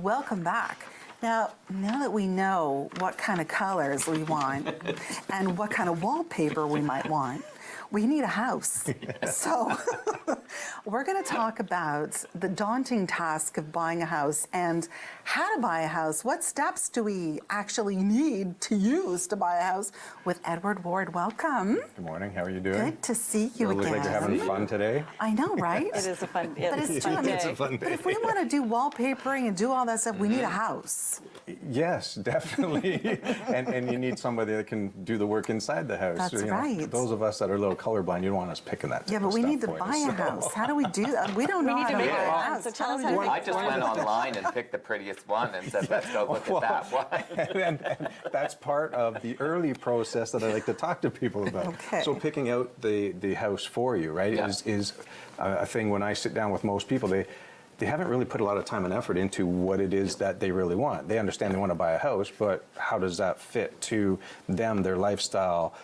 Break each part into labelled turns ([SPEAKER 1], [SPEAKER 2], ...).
[SPEAKER 1] Welcome back. Now that we know what kind of colors we want and what kind of wallpaper we might want, we need a house. So we're going to talk about the daunting task of buying a house and how to buy a house. What steps do we actually need to use to buy a house with Edward Ward? Welcome.
[SPEAKER 2] Good morning. How are you doing?
[SPEAKER 1] Good to see you again.
[SPEAKER 2] Look like you're having fun today.
[SPEAKER 1] I know, right?
[SPEAKER 3] It is a fun day.
[SPEAKER 1] But it's fun.
[SPEAKER 2] It's a fun day.
[SPEAKER 1] But if we want to do wallpapering and do all that stuff, we need a house.
[SPEAKER 2] Yes, definitely. and you need somebody that can do the work inside the house.
[SPEAKER 1] That's right.
[SPEAKER 2] Those of us that are a little colorblind, you don't want us picking that.
[SPEAKER 1] Yeah, but we need to buy a house. How do we do that? We don't know
[SPEAKER 3] need
[SPEAKER 1] how
[SPEAKER 3] to
[SPEAKER 1] to
[SPEAKER 3] make
[SPEAKER 1] buy
[SPEAKER 3] it
[SPEAKER 1] a
[SPEAKER 3] fun.
[SPEAKER 1] house.
[SPEAKER 3] So tell us
[SPEAKER 1] How do
[SPEAKER 3] how
[SPEAKER 1] we
[SPEAKER 3] to
[SPEAKER 1] do
[SPEAKER 4] I just went online and picked the prettiest one and said, let's go look at that one.
[SPEAKER 2] and that's part of the early process that I like to talk to people about.
[SPEAKER 1] Okay.
[SPEAKER 2] So picking out the house for you, right,
[SPEAKER 4] Yeah.
[SPEAKER 2] is a thing when I sit down with most people, they haven't really put a lot of time and effort into what it is that they really want. They understand they want to buy a house, but how does that fit to them, their lifestyle,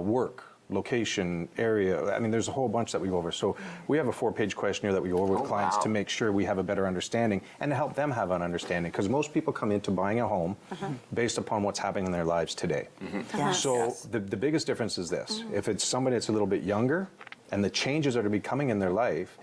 [SPEAKER 2] work, location, area? I mean, there's a whole bunch that we go over. So we have a 4-page questionnaire that we go over with clients to make sure we have a better understanding and to help them have an understanding. Because most people come into buying a home based upon what's happening in their lives today.
[SPEAKER 1] Yes.
[SPEAKER 2] So the biggest difference is this. If it's somebody that's a little bit younger, and the changes that are to be coming in their life,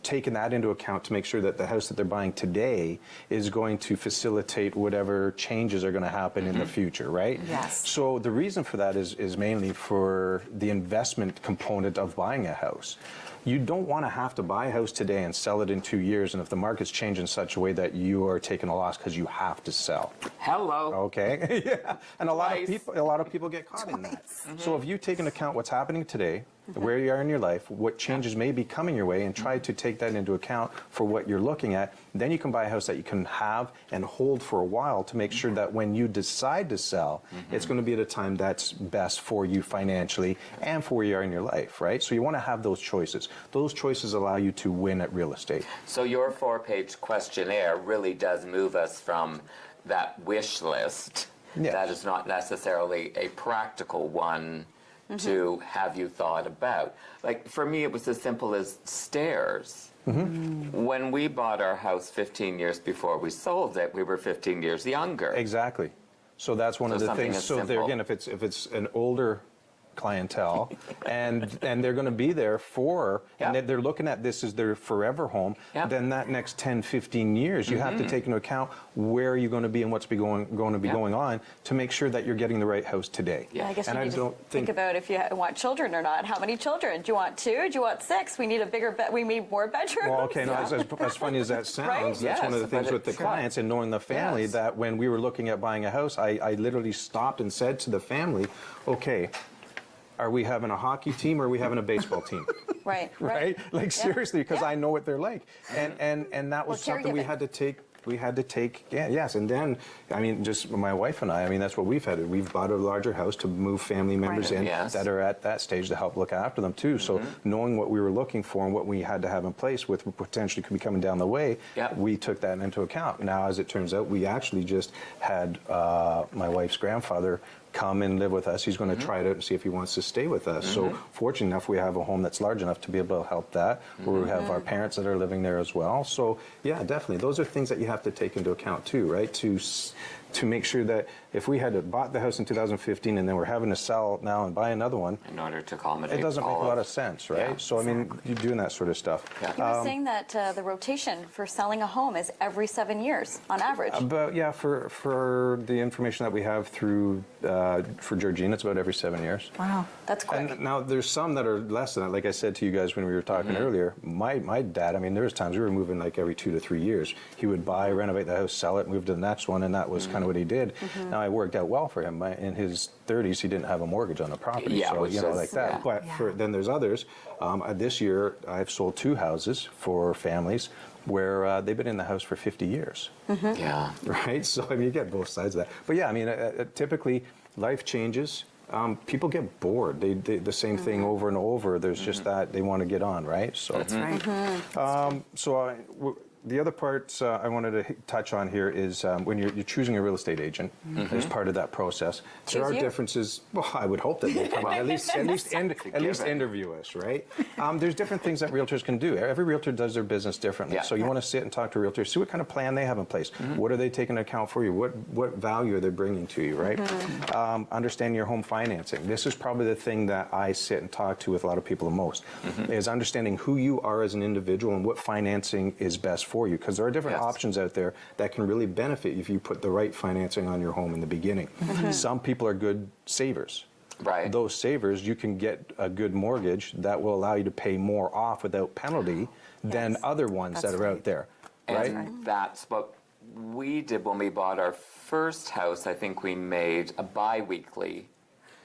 [SPEAKER 2] taking that into account to make sure that the house that they're buying today is going to facilitate whatever changes are going to happen in the future, right?
[SPEAKER 1] Yes.
[SPEAKER 2] So the reason for that is mainly for the investment component of buying a house. You don't want to have to buy a house today and sell it in 2 years, and if the market's changed in such a way that you are taking a loss because you have to sell.
[SPEAKER 4] Hello.
[SPEAKER 2] Okay, yeah, and a
[SPEAKER 4] Twice.
[SPEAKER 2] lot of people get caught in that. So if you take into account what's happening today, where you are in your life, what changes may be coming your way, and try to take that into account for what you're looking at, then you can buy a house that you can have and hold for a while to make sure that when you decide to sell, it's going to be at a time that's best for you financially and for where you are in your life, right? So you want to have those choices. Those choices allow you to win at real estate.
[SPEAKER 4] So your 4-page questionnaire really does move us from that wish list
[SPEAKER 2] Yes.
[SPEAKER 4] that is not necessarily a practical one to have you thought about. Like for me, it was as simple as stairs. When we bought our house 15 years before we sold it, we were 15 years younger.
[SPEAKER 2] Exactly. So that's one
[SPEAKER 4] So
[SPEAKER 2] of the
[SPEAKER 4] something
[SPEAKER 2] things.
[SPEAKER 4] as
[SPEAKER 2] So there
[SPEAKER 4] simple.
[SPEAKER 2] again, if it's an older clientele and they're going to be there for and
[SPEAKER 4] Yeah.
[SPEAKER 2] they're looking at this as their forever home,
[SPEAKER 4] Yeah.
[SPEAKER 2] then that next 10 15 years you have to take into account where you're going to be and what's going to be
[SPEAKER 4] Yeah.
[SPEAKER 2] going on to make sure that you're getting the right house today.
[SPEAKER 4] Yeah.
[SPEAKER 3] I guess
[SPEAKER 2] and
[SPEAKER 3] you
[SPEAKER 2] I
[SPEAKER 3] need
[SPEAKER 2] don't
[SPEAKER 3] to think
[SPEAKER 2] think
[SPEAKER 3] about if you want children or not. How many children? Do you want 2? Do you want 6? We need a bigger bed. We need more bedrooms.
[SPEAKER 2] Well, okay, no, as funny as that sounds,
[SPEAKER 3] Right?
[SPEAKER 2] that's
[SPEAKER 4] Yes,
[SPEAKER 2] one of the things
[SPEAKER 4] but
[SPEAKER 2] with the
[SPEAKER 4] it's-
[SPEAKER 2] clients and knowing the family
[SPEAKER 4] Yes.
[SPEAKER 2] that when we were looking at buying a house, I literally stopped and said to the family, okay, are we having a hockey team or are we having a baseball team?
[SPEAKER 3] Right.
[SPEAKER 2] Right? Like
[SPEAKER 3] Yeah.
[SPEAKER 2] seriously, because
[SPEAKER 3] Yeah.
[SPEAKER 2] I know what they're like. And that was
[SPEAKER 3] Or
[SPEAKER 2] something we
[SPEAKER 3] caregiving.
[SPEAKER 2] had to take, yes. And then, I mean, just my wife and I mean, that's what we've had. We've bought a larger house to move family members
[SPEAKER 1] Right.
[SPEAKER 2] in
[SPEAKER 4] Yes.
[SPEAKER 2] that are at that stage to help look after them too. So knowing what we were looking for and what we had to have in place with what potentially could be coming down the way,
[SPEAKER 4] Yep.
[SPEAKER 2] we took that into account. Now, as it turns out, we actually just had my wife's grandfather come and live with us. He's going to try to see if he wants to stay with us. So fortunate enough, we have a home that's large enough to be able to help that, where we have our parents that are living there as well. So yeah, definitely. Those are things that you have to take into account too, right? To make sure that if we had bought the house in 2015 and then we're having to sell now and buy another one,
[SPEAKER 4] In order to accommodate
[SPEAKER 2] it doesn't make a
[SPEAKER 4] all
[SPEAKER 2] lot of sense, right?
[SPEAKER 4] Yeah.
[SPEAKER 2] So I mean, you're doing that sort of stuff.
[SPEAKER 4] Yeah.
[SPEAKER 3] You were saying that the rotation for selling a home is every 7 years on average.
[SPEAKER 2] But yeah, for the information that we have through for Georgina, it's about every 7 years.
[SPEAKER 1] Wow.
[SPEAKER 3] That's quick.
[SPEAKER 2] And now there's some that are less than that. Like I said to you guys when we were talking earlier, my dad, I mean, there was times we were moving like every 2 to 3 years. He would buy, renovate the house, sell it, move to the next one, and that was kind of what he did. Now it worked out well for him. In his 30s, he didn't have a mortgage on the property,
[SPEAKER 4] Yeah,
[SPEAKER 2] so
[SPEAKER 4] which
[SPEAKER 2] you know
[SPEAKER 4] is-
[SPEAKER 2] like that.
[SPEAKER 4] yeah.
[SPEAKER 2] But then there's others. This year, I've sold 2 houses for families where they've been in the house for 50 years.
[SPEAKER 4] Yeah.
[SPEAKER 2] Right? So, I mean, you get both sides of that. But yeah, I mean, typically life changes. People get bored. They the same thing over and over. There's just that they want to get on, right? So
[SPEAKER 1] That's right.
[SPEAKER 2] so the other part I wanted to touch on here is when you're choosing a real estate agent as part of that process. There are
[SPEAKER 3] you.
[SPEAKER 2] differences. Well, I would hope that they come on, at least interview us, right? There's different things that realtors can do. Every realtor does their business differently.
[SPEAKER 4] Yeah.
[SPEAKER 2] So you want to sit and talk to realtors, see what kind of plan they have in place. What are they taking into account for you? What value are they bringing to you, right? Understand your home financing. This is probably the thing that I sit and talk to with a lot of people the most, is understanding who you are as an individual and what financing is best for you, because there are different
[SPEAKER 4] Yes.
[SPEAKER 2] options out there that can really benefit you if you put the right financing on your home in the beginning. Some people are good savers.
[SPEAKER 4] Right.
[SPEAKER 2] Those savers, you can get a good mortgage that will allow you to pay more off without penalty than other ones
[SPEAKER 1] That's
[SPEAKER 2] that are
[SPEAKER 1] right.
[SPEAKER 2] out there, right?
[SPEAKER 4] And that's what we did when we bought our first house. I think we made a bi-weekly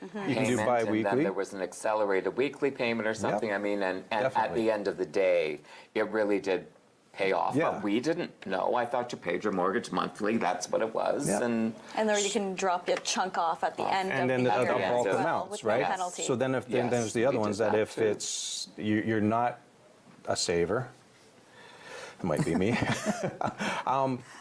[SPEAKER 2] You
[SPEAKER 4] payment,
[SPEAKER 2] can do
[SPEAKER 4] and then
[SPEAKER 2] bi-weekly.
[SPEAKER 4] there was an accelerated weekly payment or something. I mean, and at
[SPEAKER 2] Definitely.
[SPEAKER 4] the end of the day, it really did pay off.
[SPEAKER 2] Yeah.
[SPEAKER 4] But we didn't know. I thought you paid your mortgage monthly. That's what it was.
[SPEAKER 2] Yeah.
[SPEAKER 4] And
[SPEAKER 3] And there you can drop a chunk off at the end
[SPEAKER 2] And
[SPEAKER 3] of
[SPEAKER 2] then
[SPEAKER 3] the
[SPEAKER 2] the
[SPEAKER 3] year
[SPEAKER 4] the
[SPEAKER 3] as
[SPEAKER 2] bulk
[SPEAKER 3] well,
[SPEAKER 2] amounts,
[SPEAKER 3] with no
[SPEAKER 2] right?
[SPEAKER 3] penalty.
[SPEAKER 2] So then then
[SPEAKER 4] Yes,
[SPEAKER 2] there's the other
[SPEAKER 4] we
[SPEAKER 2] ones
[SPEAKER 4] did
[SPEAKER 2] that
[SPEAKER 4] that
[SPEAKER 2] if
[SPEAKER 4] too.
[SPEAKER 2] it's you're not a saver, it might be me.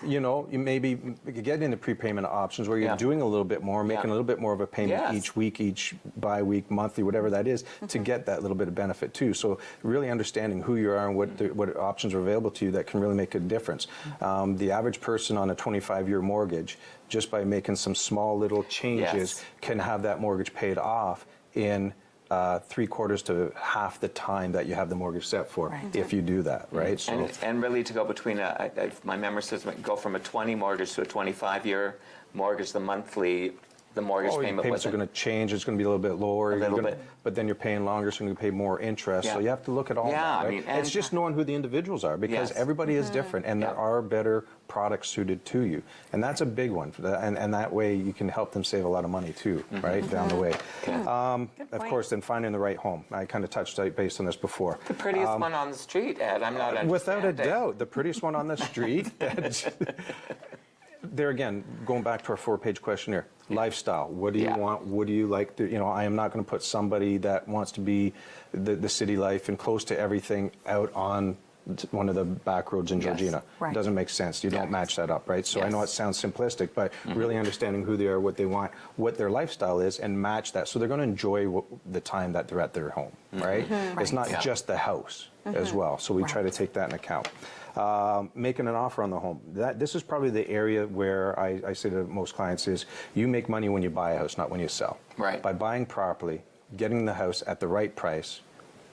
[SPEAKER 2] You maybe get into prepayment options where you're
[SPEAKER 4] Yeah.
[SPEAKER 2] doing a little bit more, making
[SPEAKER 4] Yeah.
[SPEAKER 2] a little bit more of a payment
[SPEAKER 4] Yes.
[SPEAKER 2] each week, each bi-week, monthly, whatever that is, to get that little bit of benefit too. So really understanding who you are and what options are available to you that can really make a difference. The average person on a 25-year mortgage, just by making some small little changes,
[SPEAKER 4] Yes.
[SPEAKER 2] can have that mortgage paid off in 3/4 to half the time that you have the mortgage set for,
[SPEAKER 1] Right.
[SPEAKER 2] if you do that, right? So
[SPEAKER 4] and really to go between if my memory says go from a 20 mortgage to a 25-year mortgage, the mortgage
[SPEAKER 2] your
[SPEAKER 4] payment
[SPEAKER 2] payments are
[SPEAKER 4] wasn't.
[SPEAKER 2] going to change. It's going to be a little bit lower. You're
[SPEAKER 4] little
[SPEAKER 2] gonna-
[SPEAKER 4] bit.
[SPEAKER 2] But then you're paying longer, so you're going to pay more interest. So
[SPEAKER 4] Yeah.
[SPEAKER 2] you have to look at all
[SPEAKER 4] Yeah,
[SPEAKER 2] that,
[SPEAKER 4] I
[SPEAKER 2] right?
[SPEAKER 4] mean,
[SPEAKER 2] And it's
[SPEAKER 4] and-
[SPEAKER 2] just knowing who the individuals are, because
[SPEAKER 4] Yes.
[SPEAKER 2] everybody is different, and there
[SPEAKER 4] Yeah.
[SPEAKER 2] are better products suited to you. And that's a big one. And that way you can help them save a lot of money too, right, down the way. Of
[SPEAKER 3] point.
[SPEAKER 2] course, then finding the right home. I kind of touched based on this before.
[SPEAKER 4] The prettiest one on the street, Ed. I'm not
[SPEAKER 2] Without a
[SPEAKER 4] understanding.
[SPEAKER 2] doubt, the prettiest one on the street. There again, going back to our 4-page questionnaire, lifestyle. What do you
[SPEAKER 4] Yeah.
[SPEAKER 2] want? What do you like? I am not going to put somebody that wants to be the city life and close to everything out on one of the back roads in
[SPEAKER 4] Yes.
[SPEAKER 2] Georgina.
[SPEAKER 1] Right.
[SPEAKER 2] It doesn't make sense. You don't
[SPEAKER 4] Yeah.
[SPEAKER 2] match that up, right? So I know it
[SPEAKER 4] Yes.
[SPEAKER 2] sounds simplistic, but really understanding who they are, what they want, what their lifestyle is, and match that. So they're going to enjoy the time that they're at their home, right? It's not
[SPEAKER 4] Yeah.
[SPEAKER 2] just the house as well. So we try to take that into account. Making an offer on the home. This is probably the area where I say to most clients is you make money when you buy a house, not when you sell.
[SPEAKER 4] Right.
[SPEAKER 2] By buying properly, getting the house at the right price,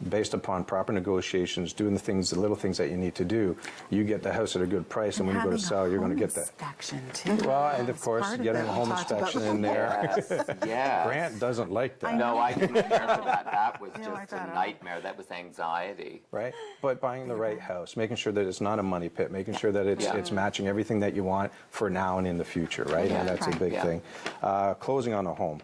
[SPEAKER 2] based upon proper negotiations, doing the little things that you need to do, you get the house at a good price, and when you go to sell, you're going to get that.
[SPEAKER 1] Inspection too.
[SPEAKER 2] Well, and of
[SPEAKER 1] That's
[SPEAKER 2] course,
[SPEAKER 1] part of
[SPEAKER 2] getting
[SPEAKER 1] it.
[SPEAKER 2] a home
[SPEAKER 1] We talked about
[SPEAKER 2] inspection in there.
[SPEAKER 4] Yes. Yes.
[SPEAKER 2] Grant doesn't like that.
[SPEAKER 4] No, I didn't care for that. That was
[SPEAKER 1] Yeah, I
[SPEAKER 4] just
[SPEAKER 1] thought
[SPEAKER 4] a
[SPEAKER 1] of-
[SPEAKER 4] nightmare. That was anxiety.
[SPEAKER 2] Right? But buying the right house, making sure that it's not a money pit, making sure that
[SPEAKER 4] Yeah.
[SPEAKER 2] it's matching everything that you want for now and in the future, right?
[SPEAKER 4] Yeah.
[SPEAKER 2] And that's a
[SPEAKER 1] Right.
[SPEAKER 2] big
[SPEAKER 4] Yeah.
[SPEAKER 2] thing. Closing on a home.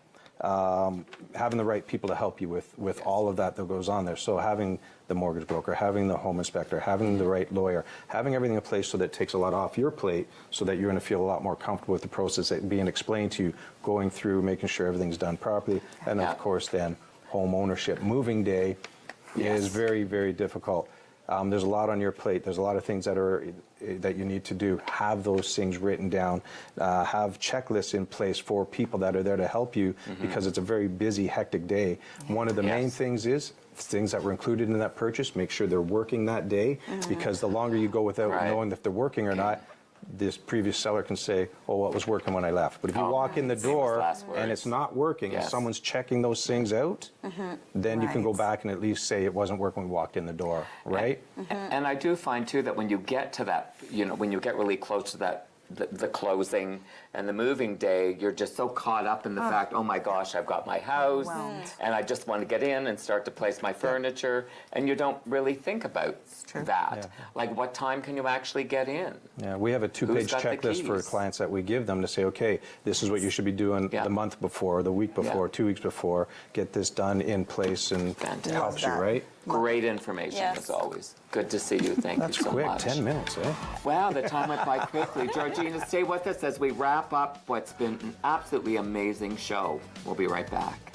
[SPEAKER 2] Having the right people to help you with all of that goes on there. So having the mortgage broker, having the home inspector, having the right lawyer, having everything in place so that it takes a lot off your plate so that you're going to feel a lot more comfortable with the process that being explained to you, going through, making sure everything's done properly. And
[SPEAKER 4] Yeah.
[SPEAKER 2] of course then home ownership. Moving day is
[SPEAKER 4] Yes.
[SPEAKER 2] very, very difficult. There's a lot on your plate. There's a lot of things that you need to do. Have those things written down. Have checklists in place for people that are there to help you because it's a very busy, hectic day. One of the main
[SPEAKER 4] Yes.
[SPEAKER 2] things is things that were included in that purchase. Make sure they're working that day because the longer you go without
[SPEAKER 4] Right.
[SPEAKER 2] knowing if they're working or not, this previous seller can say, oh, what was working when I left? But if you
[SPEAKER 4] Oh,
[SPEAKER 2] walk in the
[SPEAKER 4] famous
[SPEAKER 2] door
[SPEAKER 4] last
[SPEAKER 2] and
[SPEAKER 4] words.
[SPEAKER 2] it's not working and
[SPEAKER 4] Yes.
[SPEAKER 2] someone's checking those things out, then you can go
[SPEAKER 1] Right.
[SPEAKER 2] back and at least say it wasn't working when we walked in the door, right?
[SPEAKER 4] And I do find too that when you get to that, when you get really close to that, the closing and the moving day, you're just so caught up in the fact, oh my gosh, I've got my house,
[SPEAKER 1] Overwhelmed.
[SPEAKER 4] and I just want to get in and start to place my furniture, and you don't really think about
[SPEAKER 1] true.
[SPEAKER 4] that.
[SPEAKER 2] Yeah.
[SPEAKER 4] Like, what time can you actually get in?
[SPEAKER 2] Yeah, we have a 2-page
[SPEAKER 4] got the
[SPEAKER 2] checklist for
[SPEAKER 4] keys?
[SPEAKER 2] clients that we give them to say, okay, this is what you should be doing
[SPEAKER 4] Yeah.
[SPEAKER 2] the month before, the week before,
[SPEAKER 4] Yeah.
[SPEAKER 2] 2 weeks before. Get this done in place and
[SPEAKER 4] Fantastic.
[SPEAKER 2] helps you,
[SPEAKER 1] Love that.
[SPEAKER 2] right?
[SPEAKER 4] Great information
[SPEAKER 3] Yes.
[SPEAKER 4] as always. Good to see you. Thank
[SPEAKER 2] That's
[SPEAKER 4] you so
[SPEAKER 2] quick,
[SPEAKER 4] much.
[SPEAKER 2] 10 minutes, eh?
[SPEAKER 4] Wow, the time went by quickly. Georgina, stay with us as we wrap up what's been an absolutely amazing show. We'll be right back.